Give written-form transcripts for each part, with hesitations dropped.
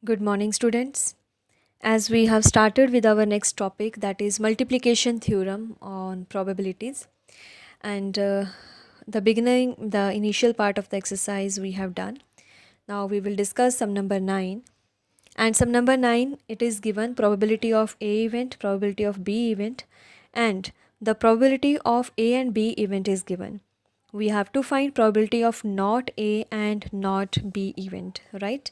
Good morning, students. As we have started with our next topic, that is multiplication theorem on probabilities, and the initial part of the exercise we have done. Now we will discuss sum number 9. And sum number 9, it is given probability of A event, probability of B event, and the probability of A and B event is given. We have to find probability of not A and not B event, right?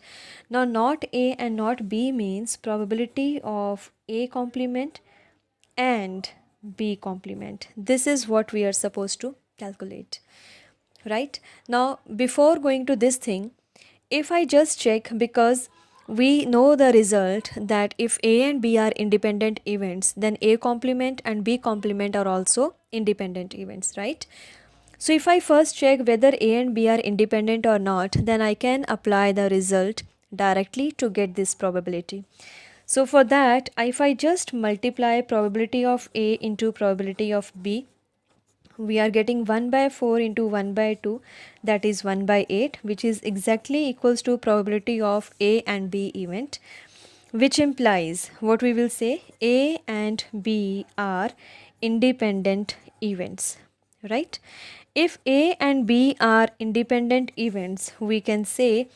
Now not A and not B means probability of A complement and B complement. This is what we are supposed to calculate, right? Now before going to this thing, if I just check, because we know the result that if A and B are independent events, then A complement and B complement are also independent events, right? So if I first check whether A and B are independent or not, then I can apply the result directly to get this probability. So for that, if I just multiply probability of A into probability of B, we are getting 1 by 4 into 1 by 2, that is 1 by 8, which is exactly equals to probability of A and B event, which implies what we will say, A and B are independent events, right? If A and B are independent events, we can say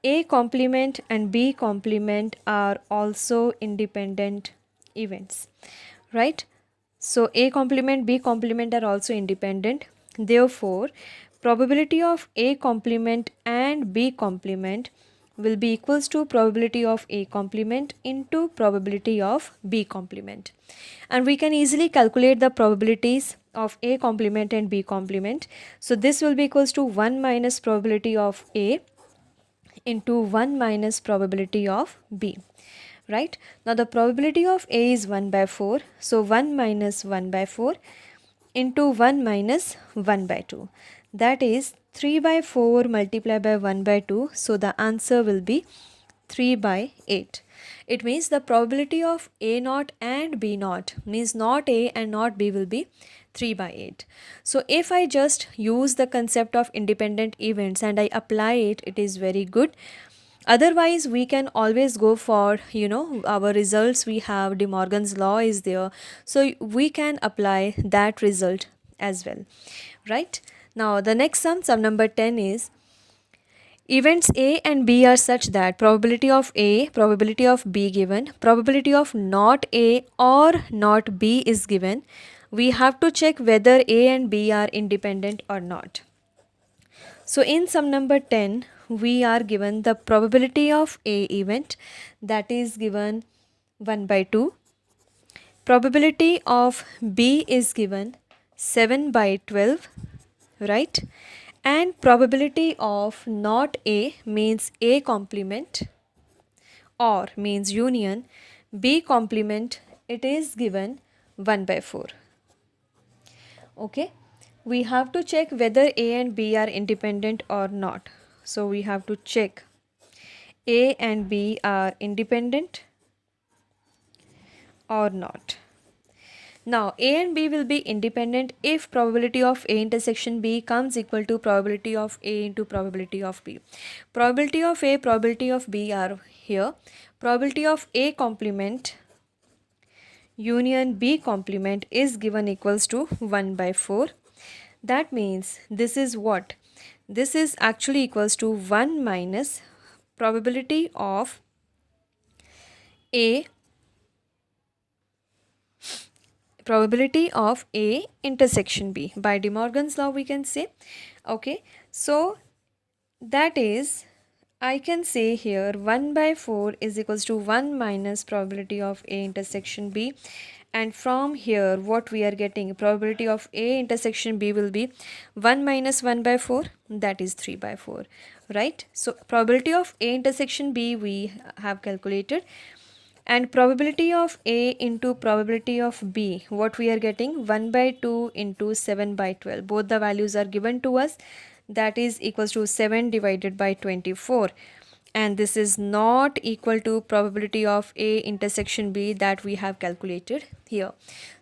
A complement and B complement are also independent events, right? So A complement, B complement are also independent. Therefore, probability of A complement and B complement will be equals to probability of A complement into probability of B complement. And we can easily calculate the probabilities of A complement and B complement. So this will be equals to 1 minus probability of A into 1 minus probability of B, right? Now the probability of A is 1 by 4. So 1 minus 1 by 4 into 1 minus 1 by 2. That is 3 by 4 multiplied by 1 by 2. So the answer will be 3 by 8. It means the probability of A naught and B naught, means not A and not B, will be 3 by 8. So if I just use the concept of independent events and I apply it, it is very good. Otherwise we can always go for, our results. We have De Morgan's law is there, so we can apply that result as well, right? Now the next sum number 10 is, events A and B are such that probability of A, probability of B given, probability of not A or not B is given. We have to check whether A and B are independent or not. So in sum number 10, we are given the probability of A event, that is given 1 by 2. Probability of B is given 7 by 12, right? And probability of not A means A complement or means union, B complement, it is given 1 by 4. Okay, we have to check whether A and B are independent or not. So we have to check A and B are independent or not. Now A and B will be independent if probability of A intersection B comes equal to probability of A into probability of B. Probability of A, probability of B are here. Probability of A complement union B complement is given equals to 1 by 4. That means this is what? This is actually equals to 1 minus probability of A, probability of A intersection B. By De Morgan's law we can say. Okay, so that is, I can say here 1 by 4 is equals to 1 minus probability of A intersection B, and from here what we are getting, probability of A intersection B will be 1 minus 1 by 4, that is 3 by 4, right? So probability of A intersection B we have calculated, and probability of A into probability of B, what we are getting, 1 by 2 into 7 by 12. Both the values are given to us, that is equals to 7 divided by 24. And this is not equal to probability of A intersection B that we have calculated here.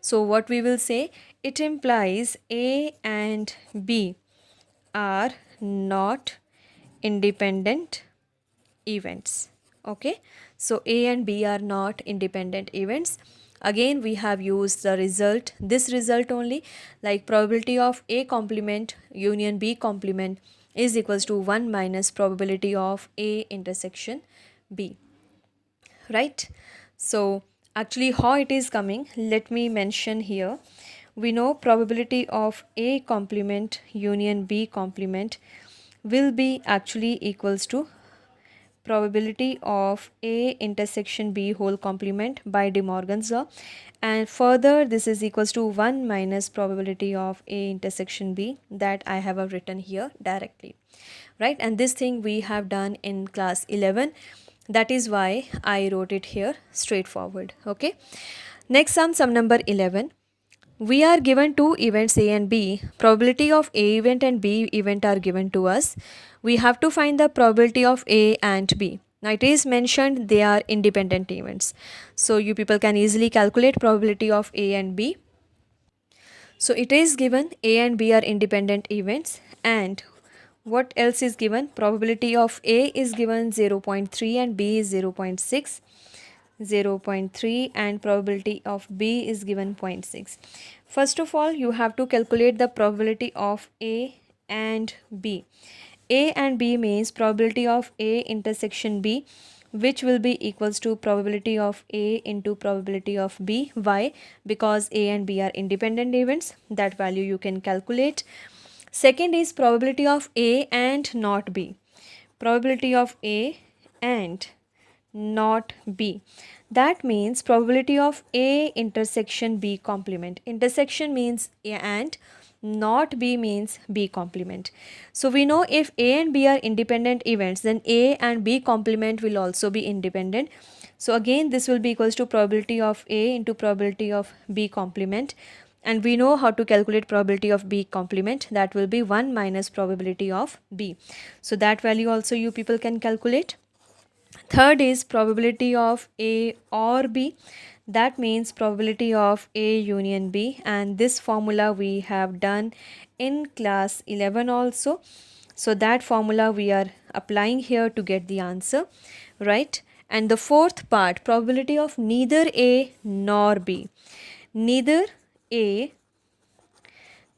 So what we will say, it implies A and B are not independent events. Okay, so A and B are not independent events. Again, we have used the result, this result only, like probability of A complement union B complement is equals to 1 minus probability of A intersection B, right? So actually how it is coming, let me mention here. We know probability of A complement union B complement will be actually equals to probability of A intersection B whole complement by De Morgan's law, and further this is equals to 1 minus probability of A intersection B that I have written here directly, right? And this thing we have done in class 11, that is why I wrote it here straightforward. Okay, next sum number 11. We are given two events A and B. Probability of A event and B event are given to us. We have to find the probability of A and B. Now it is mentioned they are independent events. So you people can easily calculate probability of A and B. So it is given A and B are independent events, and what else is given? Probability of A is given 0.3 and B is 0.6. 0.3 and probability of B is given 0.6. First of all, you have to calculate the probability of A and B. A and B means probability of A intersection B, which will be equals to probability of A into probability of B. Why? Because A and B are independent events. That value you can calculate. Second is probability of A and not B. Probability of A and not B. That means probability of A intersection B complement. Intersection means A and not B means B complement. So we know if A and B are independent events, then A and B complement will also be independent. So again this will be equals to probability of A into probability of B complement, and we know how to calculate probability of B complement, that will be 1 minus probability of B. So that value also you people can calculate. Third is probability of A or B. That means probability of A union B, and this formula we have done in class 11 also. So that formula we are applying here to get the answer, right? And the fourth part, probability of neither A nor B. Neither A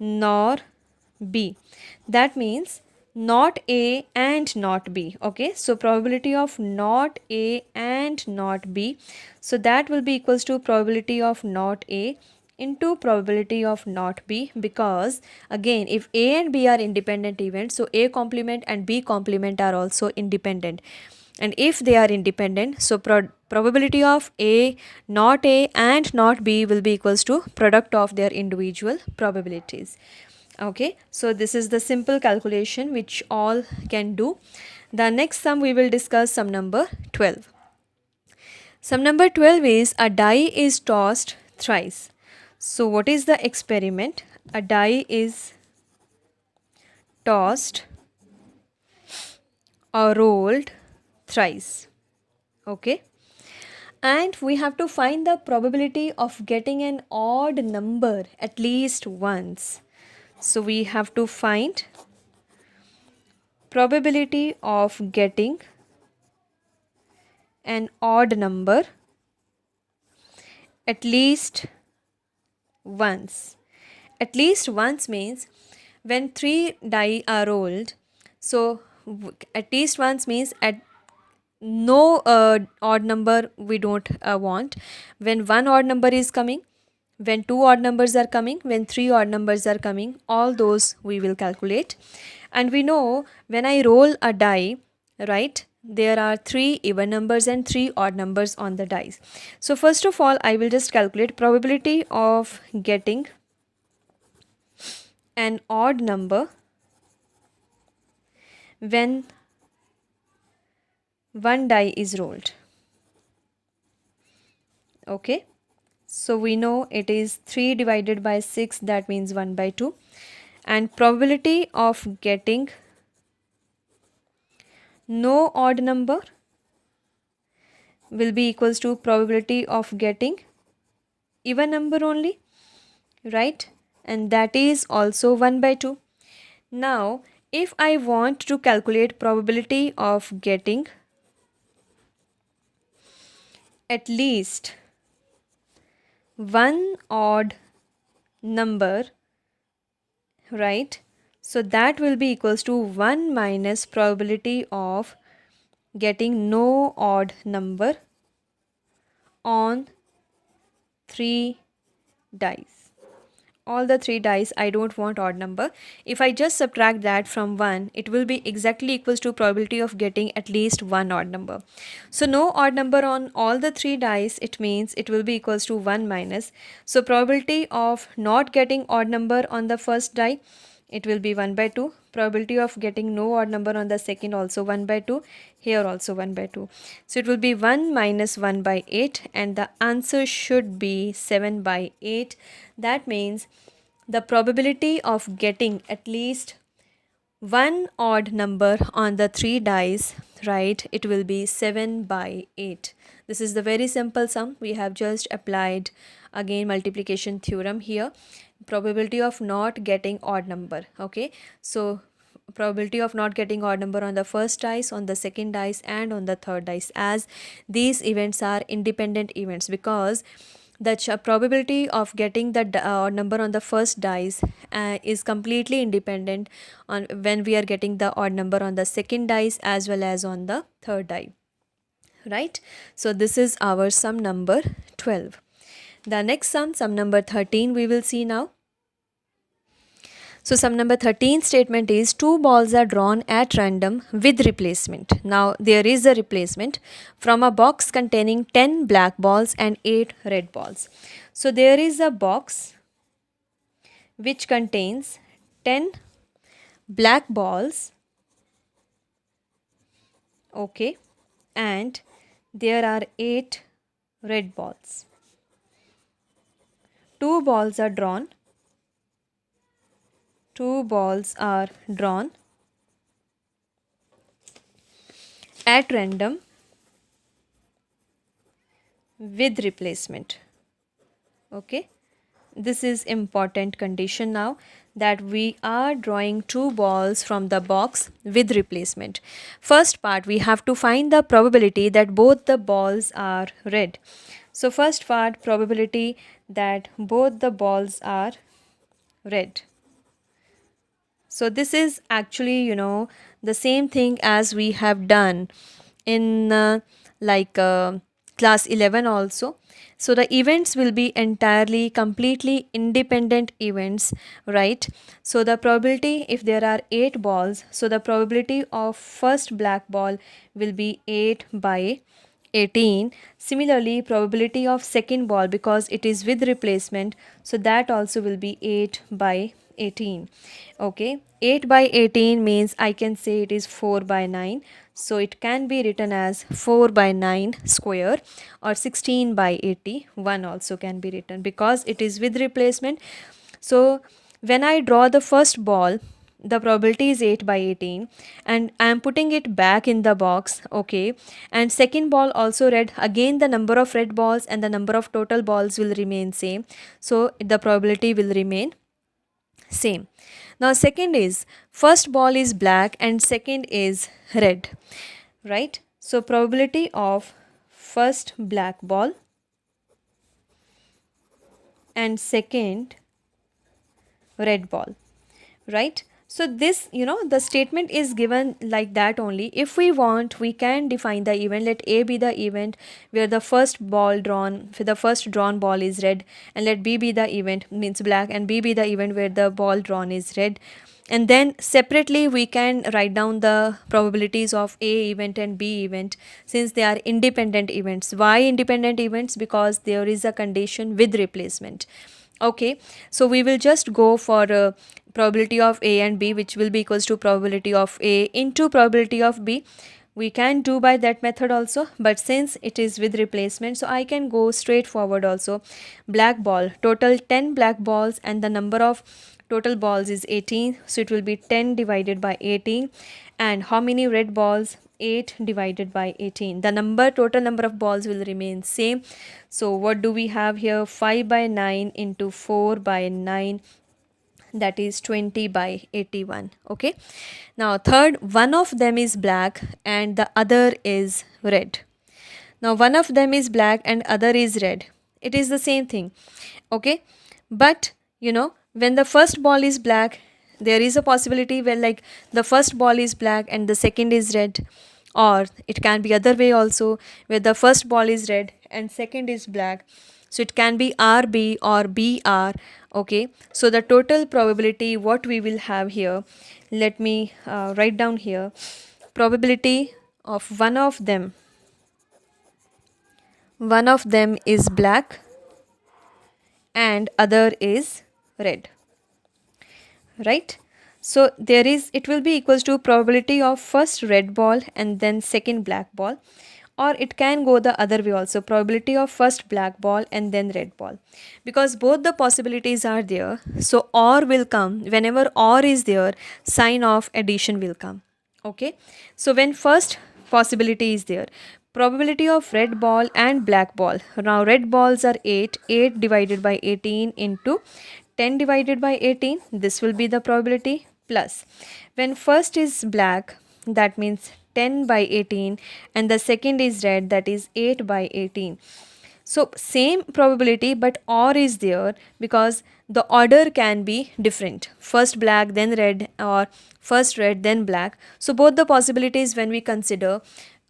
nor B. That means not A and not B. Okay, so probability of not A and not B. So that will be equals to probability of not A into probability of not B, because again if A and B are independent events, so A complement and B complement are also independent, and if they are independent, so probability of A and not B will be equals to product of their individual probabilities. Okay, so this is the simple calculation which all can do. The next sum we will discuss sum number 12. Sum number 12 is a die is tossed thrice. So what is the experiment? A die is tossed or rolled thrice. Okay, and we have to find the probability of getting an odd number at least once. So we have to find probability of getting an odd number at least once. At least once means when 3 die are rolled, so at least once means at no odd number we don't want. When one odd number is coming, when two odd numbers are coming, when three odd numbers are coming, all those we will calculate. And we know when I roll a die, right, there are 3 even numbers and 3 odd numbers on the dice. So first of all I will just calculate probability of getting an odd number when one die is rolled. Okay, so we know it is 3 divided by 6, that means 1 by 2, and probability of getting no odd number will be equals to probability of getting even number only, right, and that is also 1 by 2. Now if I want to calculate probability of getting at least one odd number, right? So that will be equals to 1 minus probability of getting no odd number on 3 dice. All the 3 dice, I don't want odd number. If I just subtract that from 1, it will be exactly equals to probability of getting at least one odd number. So no odd number on all the 3 dice, it means it will be equals to 1 minus. So probability of not getting odd number on the first die, it will be 1 by 2. Probability of getting no odd number on the second, also 1 by 2. Here also 1 by 2. So it will be 1 minus 1 by 8, and the answer should be 7 by 8. That means the probability of getting at least one odd number on the 3 dice, right, it will be 7 by 8. This is the very simple sum. We have just applied again multiplication theorem here. Probability of not getting odd number. Okay, so probability of not getting odd number on the first dice, on the second dice, and on the third dice, as these events are independent events, because the probability of getting the odd number on the first dice is completely independent on when we are getting the odd number on the second dice as well as on the third die, right? So this is our sum number 12. The next sum number 13, we will see now. So sum number 13 statement is 2 balls are drawn at random with replacement. Now there is a replacement from a box containing 10 black balls and 8 red balls. So there is a box which contains 10 black balls, okay, and there are 8 red balls. 2 balls are drawn. 2 balls are drawn at random with replacement. Okay, this is important condition now, that we are drawing 2 balls from the box with replacement. First part, we have to find the probability that both the balls are red. So first part, probability that both the balls are red. So this is actually, the same thing as we have done in class 11 also. So the events will be entirely, completely independent events, right? So the probability, if there are 8 balls, so the probability of first black ball will be 8 by 18. Similarly, probability of second ball, because it is with replacement, so that also will be 8 by 18. Okay, 8 by 18 means I can say it is 4 by 9. So it can be written as 4 by 9 square, or 16 by 81 also can be written, because it is with replacement. So when I draw the first ball, the probability is 8 by 18, and I am putting it back in the box, okay, and second ball also red, again the number of red balls and the number of total balls will remain same, so the probability will remain same. Now second is, first ball is black and second is red, right? So probability of first black ball and second red ball, right? So this, the statement is given like that only. If we want, we can define the event. Let A be the event where the first ball drawn, for the first drawn ball is red, and let B be the event, means black, and B be the event where the ball drawn is red. And then separately we can write down the probabilities of A event and B event, since they are independent events. Why independent events? Because there is a condition with replacement. Okay, so we will just go for probability of A and B, which will be equals to probability of A into probability of B. We can do by that method also, but since it is with replacement, so I can go straight forward also. Black ball, total 10 black balls, and the number of total balls is 18, so it will be 10 divided by 18. And how many red balls? 8 divided by 18. The total number of balls will remain same. So what do we have here? 5 by 9 into 4 by 9, that is 20 by 81. Okay, now third, one of them is black and the other is red. Now one of them is black and other is red. It is the same thing. Okay, but when the first ball is black, there is a possibility where like the first ball is black and the second is red, or it can be other way also, where the first ball is red and second is black. So it can be RB or BR. Okay, so the total probability what we will have here, let me write down here. Probability of one of them is black and other is red, right? So there is, it will be equals to probability of first red ball and then second black ball, or it can go the other way also, probability of first black ball and then red ball, because both the possibilities are there. So or will come, whenever or is there, sign of addition will come. Okay, so when first possibility is there, probability of red ball and black ball. Now red balls are 8 divided by 18 into 10 divided by 18, this will be the probability, plus when first is black, that means 10 by 18, and the second is red, that is 8 by 18. So same probability, but or is there because the order can be different, first black then red, or first red then black. So both the possibilities when we consider,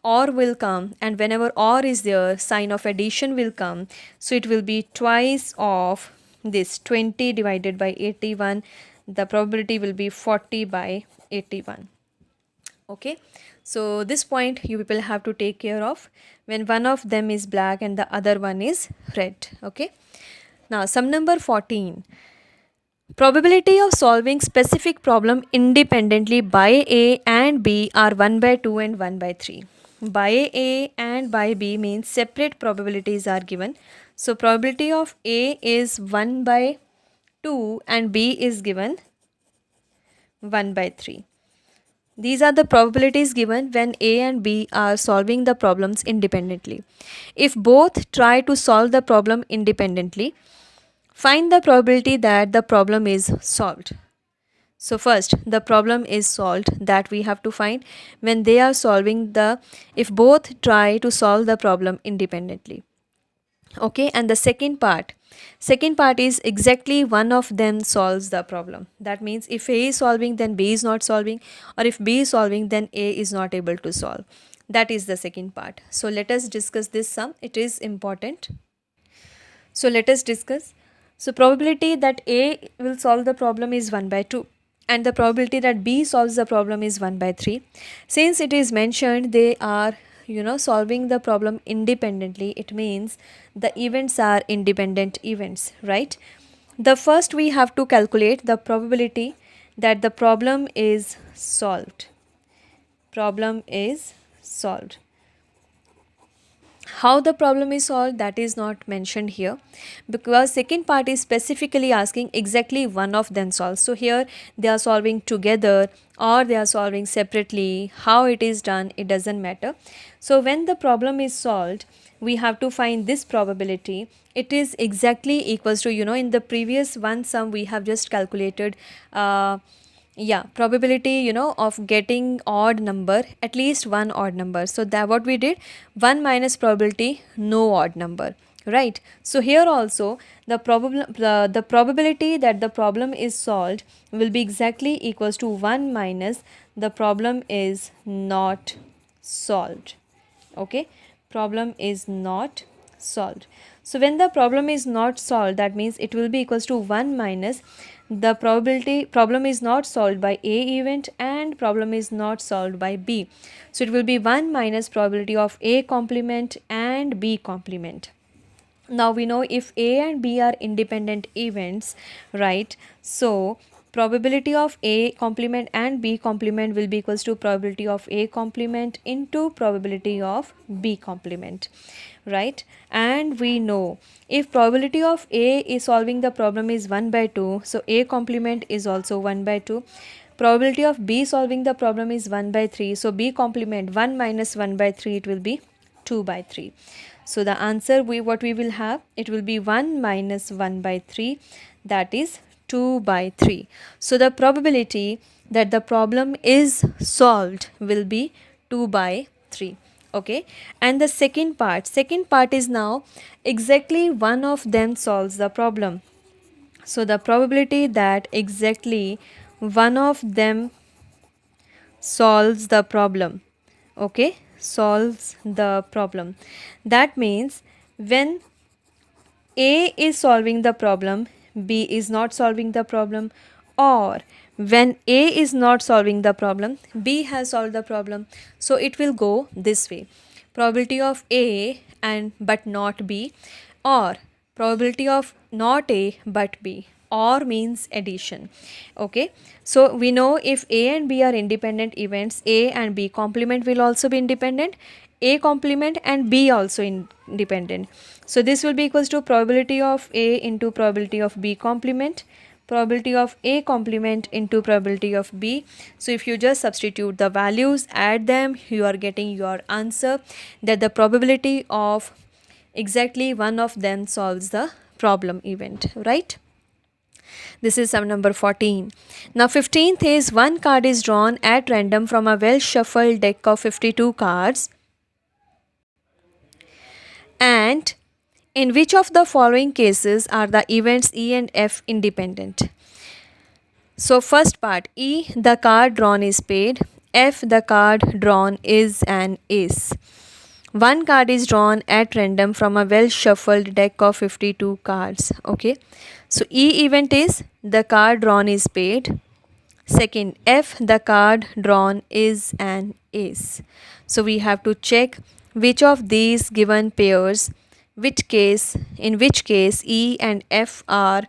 or will come, and whenever or is there, sign of addition will come. So it will be twice of this 20 divided by 81, the probability will be 40 by 81. Okay, so this point you people have to take care of when one of them is black and the other one is red. Okay, now sum number 14. Probability of solving specific problem independently by A and B are 1 by 2 and 1 by 3. By A and by B means separate probabilities are given. So probability of A is 1 by 2 and B is given 1 by 3. These are the probabilities given when A and B are solving the problems independently. If both try to solve the problem independently, find the probability that the problem is solved. So first, the problem is solved, that we have to find when they are solving the, if both try to solve the problem independently. Okay, and the second part is exactly one of them solves the problem. That means if A is solving, then B is not solving, or if B is solving, then A is not able to solve. That is the second part. So let us discuss this sum, it is important. So let us discuss. So probability that A will solve the problem is 1 by 2, and the probability that B solves the problem is 1 by 3. Since it is mentioned they are solving the problem independently, it means the events are independent events, right? The first we have to calculate the probability that the problem is solved. Problem is solved. How the problem is solved, that is not mentioned here, because second part is specifically asking exactly one of them solves. So here they are solving together or they are solving separately. How it is done, it doesn't matter. So when the problem is solved, we have to find this probability. It is exactly equals to, in the previous one sum we have just calculated probability of getting odd number, at least one odd number. So that what we did, 1 minus probability no odd number, right? So here also the probability that the problem is solved will be exactly equals to 1 minus the problem is not solved. Okay, problem is not solved. So when the problem is not solved, that means it will be equals to 1 minus the probability problem is not solved by A event and problem is not solved by B. So it will be 1 minus probability of A complement and B complement. Now we know if A and B are independent events, right? So probability of A complement and B complement will be equals to probability of A complement into probability of B complement, right? And we know if probability of A is solving the problem is 1 by 2, so A complement is also 1 by 2. Probability of B solving the problem is 1 by 3, so B complement 1 minus 1 by 3, it will be 2 by 3. So the answer what we will have, it will be 1 minus 1 by 3, that is 2 by 3. So the probability that the problem is solved will be 2 by 3. Okay, and the second part is now exactly one of them solves the problem. So the probability that exactly one of them solves the problem, okay, solves the problem, that means when A is solving the problem, B is not solving the problem, or when A is not solving the problem, B has solved the problem. So it will go this way. Probability of A and but not B, or probability of not A but B, or means addition. Okay, so we know if A and B are independent events, A and B complement will also be independent, A complement and B also independent. So this will be equals to probability of A into probability of B complement, probability of A complement into probability of B. So if you just substitute the values, add them, you are getting your answer that the probability of exactly one of them solves the problem event, right? This is sum number 14. Now 15th is one card is drawn at random from a well shuffled deck of 52 cards, and in which of the following cases are the events E and F independent? So first part, E, the card drawn is spade, F, the card drawn is an ace. One card is drawn at random from a well shuffled deck of 52 cards. Okay, so E event is the card drawn is spade. Second, F, the card drawn is an ace. So we have to check which of these given pairs, in which case E and F are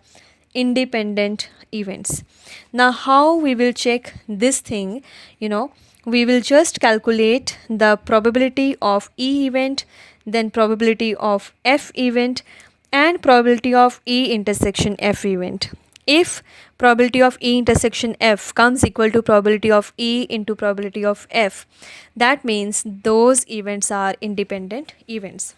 independent events. Now how we will check this thing? We will just calculate the probability of E event, then probability of F event, and probability of E intersection F event. If probability of E intersection F comes equal to probability of E into probability of F, that means those events are independent events.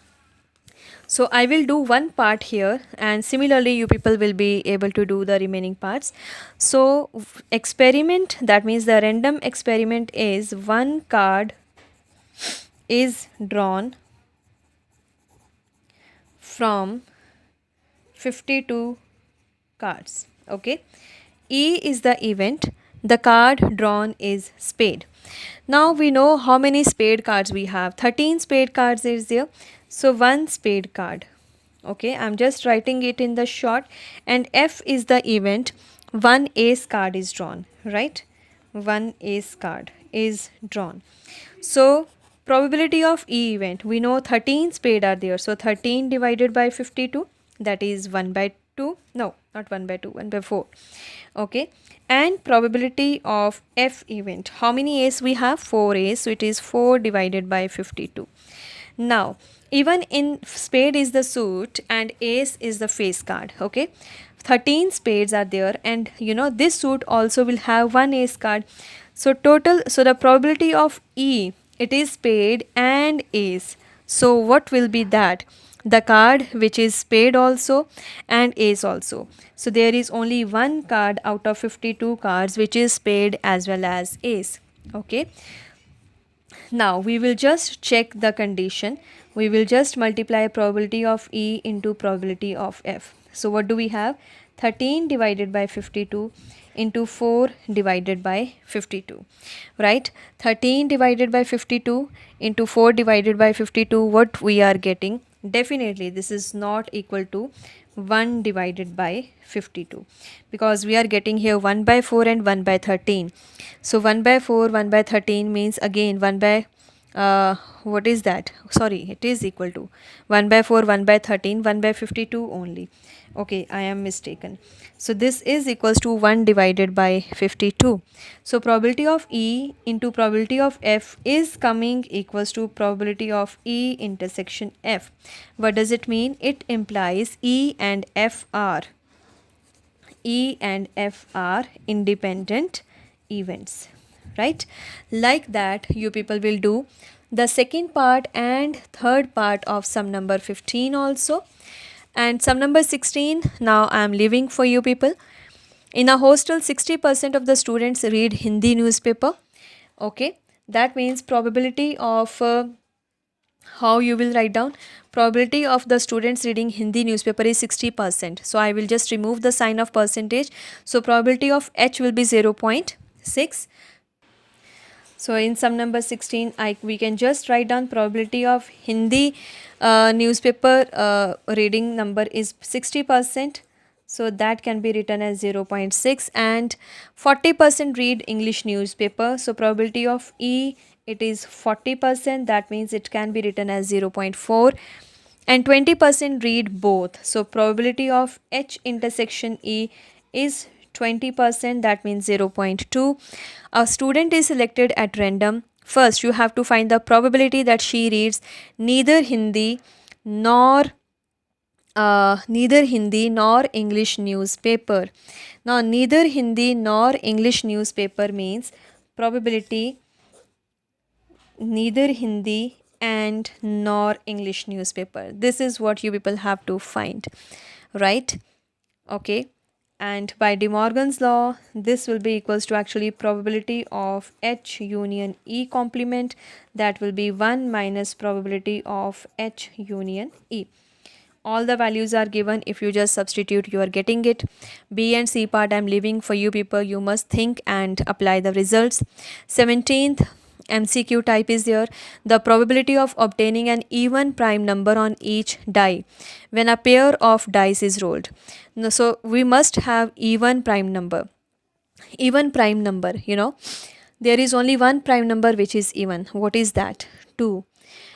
So I will do one part here, and similarly you people will be able to do the remaining parts. So experiment, that means the random experiment is one card is drawn from 52 cards. Okay, E is the event, the card drawn is spade. Now we know how many spade cards we have. 13 spade cards is there. So one spade card. Okay, I'm just writing it in the short. And F is the event. One ace card is drawn, right? One ace card is drawn. So probability of E event, we know 13 spade are there. So 13 divided by 52, that is 1 by 2. No, not 1 by 2, 1 by 4. Okay, and probability of F event, how many ace we have? 4 ace, so it is 4 divided by 52. Now even in spade is the suit and ace is the face card. Okay, 13 spades are there, and this suit also will have one ace card. So the probability of E, it is spade and ace. So what will be that? The card which is spade also and ace also. So there is only one card out of 52 cards which is spade as well as ace. Okay, now we will just check the condition. We will just multiply probability of E into probability of F. So what do we have? 13 divided by 52 into 4 divided by 52, right? 13 divided by 52 into 4 divided by 52, what we are getting? Definitely this is not equal to 1 divided by 52, because we are getting here 1 by 4 and 1 by 13. So 1 by 4, 1 by 13 means again 1 by what is that? Sorry, it is equal to 1 by 4, 1 by 13, 1 by 52 only. Okay, I am mistaken. So this is equals to 1 divided by 52. So probability of E into probability of F is coming equals to probability of E intersection F. What does it mean? It implies E and F are independent events, right? Like that you people will do the second part and third part of sum number 15 also. And sum number 16 now I am leaving for you people. In a hostel 60% of the students read Hindi newspaper. Okay, that means probability of How you will write down? Probability of the students reading Hindi newspaper is 60%. So I will just remove the sign of percentage. So probability of H will be 0.6. So in sum number 16, we can just write down probability of Hindi newspaper reading number is 60%. So that can be written as 0.6, and 40% read English newspaper. So probability of E, it is 40%. That means it can be written as 0.4, and 20% read both. So probability of H intersection E is 20%. That means 0.2. A student is selected at random. First, you have to find the probability that she reads neither Hindi nor English newspaper. Now, neither Hindi nor English newspaper means probability neither Hindi and nor English newspaper. This is what you people have to find, right? Okay. And by De Morgan's law, this will be equals to actually probability of H union E complement. That will be 1 minus probability of H union E. All the values are given. If you just substitute, you are getting it. B and C part I'm leaving for you people. You must think and apply the results. 17th MCQ type is there. The probability of obtaining an even prime number on each die when a pair of dice is rolled. So we must have even prime number. Even prime number, there is only one prime number which is even. What is that? 2.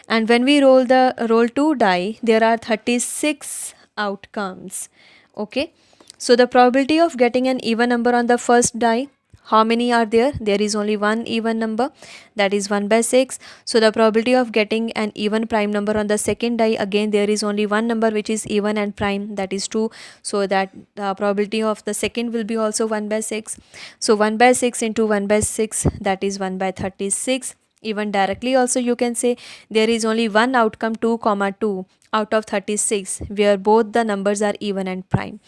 And when we roll 2 die, there are 36 outcomes. Okay. So the probability of getting an even number on the first die, how many are there? There is only one even number, that is 1 by 6. So the probability of getting an even prime number on the second die, again there is only one number which is even and prime, that is 2. So that the probability of the second will be also 1 by 6. So 1 by 6 into 1 by 6, that is 1 by 36. Even directly also you can say there is only one outcome 2 comma 2 out of 36 where both the numbers are even and prime.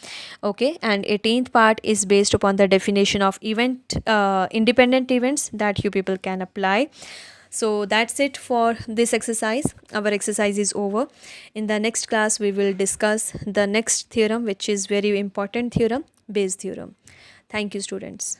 Okay. And 18th part is based upon the definition of independent events that you people can apply. So that's it for this exercise. Our exercise is over. In the next class we will discuss the next theorem, which is very important theorem, Bayes theorem. Thank you, students.